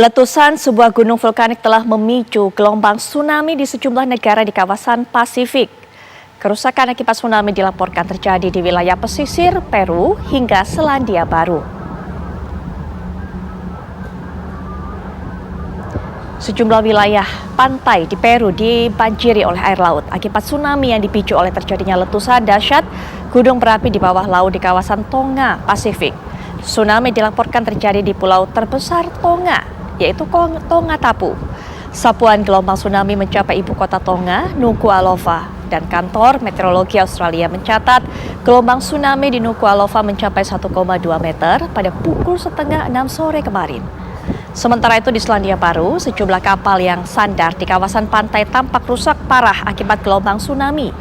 Letusan sebuah gunung vulkanik telah memicu gelombang tsunami di sejumlah negara di kawasan Pasifik. Kerusakan akibat tsunami dilaporkan terjadi di wilayah pesisir Peru hingga Selandia Baru. Sejumlah wilayah pantai di Peru dibanjiri oleh air laut akibat tsunami yang dipicu oleh terjadinya letusan dahsyat gunung berapi di bawah laut di kawasan Tonga, Pasifik. Tsunami dilaporkan terjadi di pulau terbesar Tonga, yaitu Tonga Tapu. Sapuan gelombang tsunami mencapai ibu kota Tonga, Nuku'alofa, dan kantor meteorologi Australia mencatat gelombang tsunami di Nuku'alofa mencapai 1,2 meter pada pukul setengah 6 sore kemarin. Sementara itu di Selandia Baru, sejumlah kapal yang sandar di kawasan pantai tampak rusak parah akibat gelombang tsunami.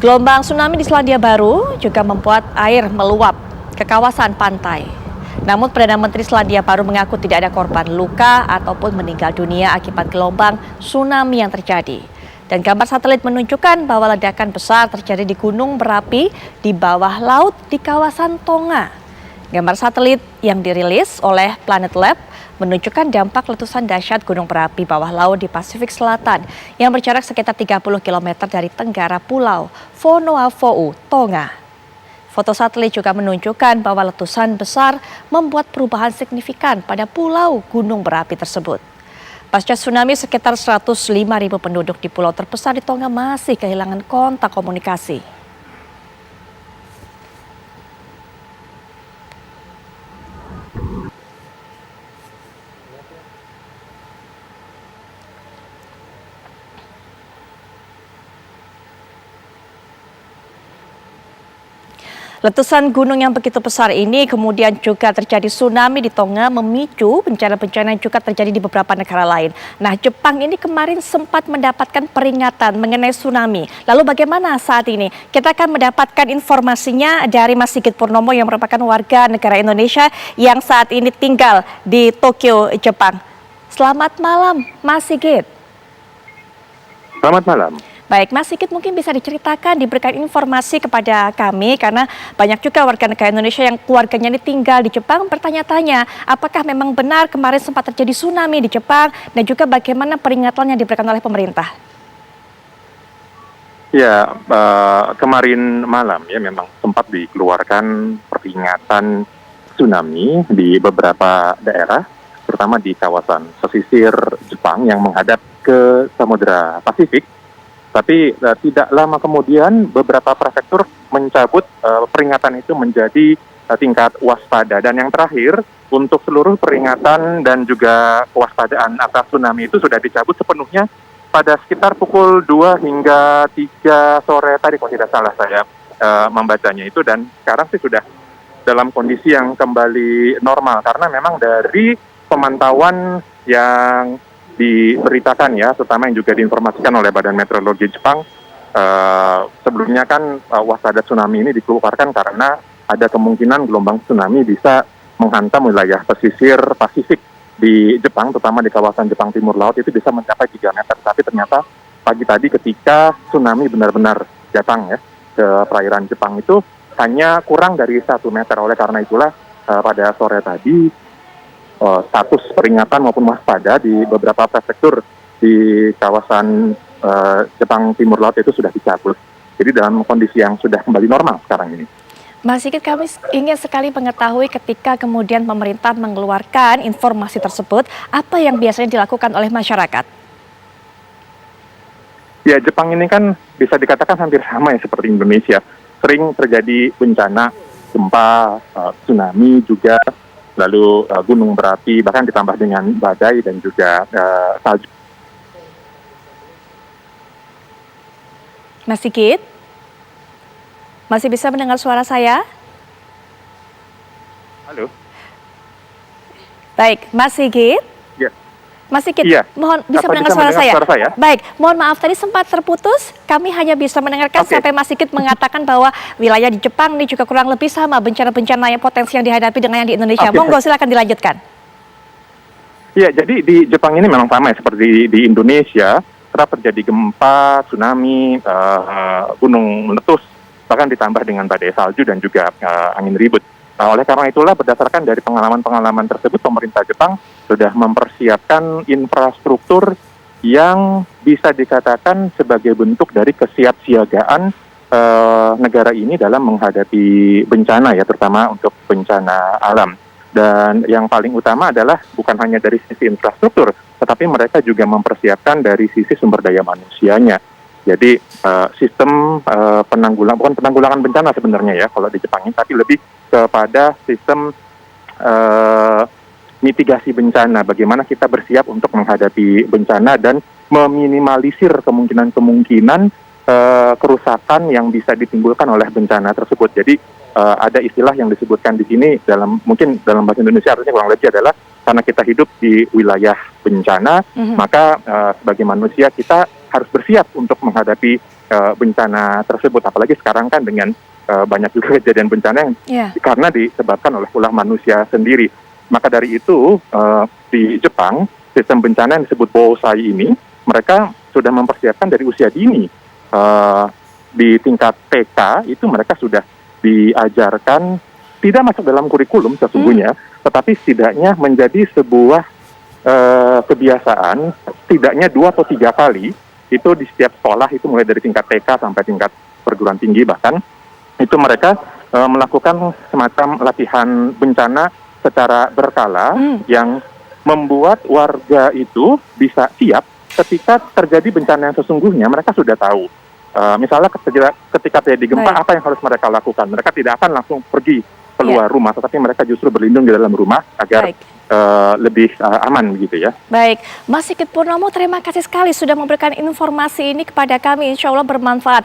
Gelombang tsunami di Selandia Baru juga membuat air meluap ke kawasan pantai. Namun Perdana Menteri Selandia Baru mengaku tidak ada korban luka ataupun meninggal dunia akibat gelombang tsunami yang terjadi. Dan gambar satelit menunjukkan bahwa ledakan besar terjadi di gunung berapi di bawah laut di kawasan Tonga. Gambar satelit yang dirilis oleh Planet Lab menunjukkan dampak letusan dahsyat gunung berapi bawah laut di Pasifik Selatan yang berjarak sekitar 30 km dari tenggara pulau Vanuatu, Tonga. Foto satelit juga menunjukkan bahwa letusan besar membuat perubahan signifikan pada pulau gunung berapi tersebut. Pasca tsunami, sekitar 105.000 penduduk di pulau terbesar di Tonga masih kehilangan kontak komunikasi. Letusan gunung yang begitu besar ini kemudian juga terjadi tsunami di Tonga, memicu bencana-bencana yang juga terjadi di beberapa negara lain. Nah, Jepang ini kemarin sempat mendapatkan peringatan mengenai tsunami. Lalu bagaimana saat ini? Kita akan mendapatkan informasinya dari Mas Sigit Purnomo yang merupakan warga negara Indonesia yang saat ini tinggal di Tokyo, Jepang. Selamat malam, Mas Sigit. Selamat malam. Baik, Mas Sigit mungkin bisa diceritakan, diberikan informasi kepada kami karena banyak juga warga negara Indonesia yang keluarganya ini tinggal di Jepang bertanya-tanya apakah memang benar kemarin sempat terjadi tsunami di Jepang dan juga bagaimana peringatan yang diberikan oleh pemerintah. Ya, kemarin malam ya memang sempat dikeluarkan peringatan tsunami di beberapa daerah, terutama di kawasan pesisir Jepang yang menghadap ke Samudra Pasifik. Tapi tidak lama kemudian beberapa prefektur mencabut peringatan itu menjadi tingkat waspada. Dan yang terakhir, untuk seluruh peringatan dan juga kewaspadaan atas tsunami itu sudah dicabut sepenuhnya pada sekitar pukul 2 hingga 3 sore tadi kalau tidak salah saya membacanya itu. Dan sekarang sih sudah dalam kondisi yang kembali normal. Karena memang dari pemantauan yang diberitakan ya, terutama yang juga diinformasikan oleh Badan Meteorologi Jepang, sebelumnya kan waspada tsunami ini dikeluarkan karena ada kemungkinan gelombang tsunami bisa menghantam wilayah pesisir Pasifik di Jepang, terutama di kawasan Jepang Timur Laut itu bisa mencapai 3 meter. Tapi ternyata pagi tadi ketika tsunami benar-benar datang ya ke perairan Jepang itu hanya kurang dari 1 meter. Oleh karena itulah pada sore tadi status peringatan maupun waspada di beberapa prefektur di kawasan Jepang Timur Laut itu sudah dicabut. Jadi dalam kondisi yang sudah kembali normal sekarang ini. Mas Sigit, kami ingin sekali mengetahui ketika kemudian pemerintah mengeluarkan informasi tersebut, apa yang biasanya dilakukan oleh masyarakat? Ya, Jepang ini kan bisa dikatakan hampir sama ya seperti Indonesia. Sering terjadi bencana, gempa, tsunami juga, lalu gunung berapi, bahkan ditambah dengan badai dan juga salju. Mas Sigit, masih bisa mendengar suara saya? Halo? Baik, Mas Sigit. Ya. Mas Sigit, Iya. mohon bisa Apa mendengar bisa suara saya? suara saya? Baik, mohon maaf tadi sempat terputus. Kami hanya bisa mendengarkan Oke. sampai Mas Sigit mengatakan bahwa wilayah di Jepang ini juga kurang lebih sama bencana-bencana yang potensi yang dihadapi dengan yang di Indonesia. Oke. Monggo silakan dilanjutkan. Iya, jadi di Jepang ini memang sama ya seperti di Indonesia. Kerap terjadi gempa, tsunami, gunung meletus, bahkan ditambah dengan badai salju dan juga angin ribut. Nah, oleh karena itulah berdasarkan dari pengalaman-pengalaman tersebut, pemerintah Jepang sudah mempersiapkan infrastruktur yang bisa dikatakan sebagai bentuk dari kesiapsiagaan negara ini dalam menghadapi bencana ya, terutama untuk bencana alam. Dan yang paling utama adalah bukan hanya dari sisi infrastruktur, tetapi mereka juga mempersiapkan dari sisi sumber daya manusianya. Jadi sistem bukan penanggulangan bencana sebenarnya ya kalau di Jepang ini, tapi lebih kepada sistem mitigasi bencana. Bagaimana kita bersiap untuk menghadapi bencana dan meminimalisir kemungkinan-kemungkinan kerusakan yang bisa ditimbulkan oleh bencana tersebut. Jadi ada istilah yang disebutkan di sini mungkin dalam bahasa Indonesia artinya kurang lebih adalah karena kita hidup di wilayah bencana, maka sebagai manusia kita harus bersiap untuk menghadapi bencana tersebut. Apalagi sekarang kan dengan banyak juga kejadian bencana yang karena disebabkan oleh ulah manusia sendiri. Maka dari itu di Jepang sistem bencana yang disebut Bosai ini mereka sudah mempersiapkan dari usia dini. Di tingkat TK itu mereka sudah diajarkan, tidak masuk dalam kurikulum sesungguhnya, tetapi setidaknya menjadi sebuah kebiasaan, setidaknya 2 atau 3 kali itu di setiap sekolah, itu mulai dari tingkat TK sampai tingkat perguruan tinggi bahkan, itu mereka melakukan semacam latihan bencana secara berkala yang membuat warga itu bisa siap ketika terjadi bencana yang sesungguhnya. Mereka sudah tahu. Misalnya ketika terjadi gempa, apa yang harus mereka lakukan? Mereka tidak akan langsung pergi keluar rumah, tetapi mereka justru berlindung di dalam rumah agar lebih aman begitu ya. Baik, Mas Sigit Purnomo, terima kasih sekali sudah memberikan informasi ini kepada kami. Insya Allah bermanfaat.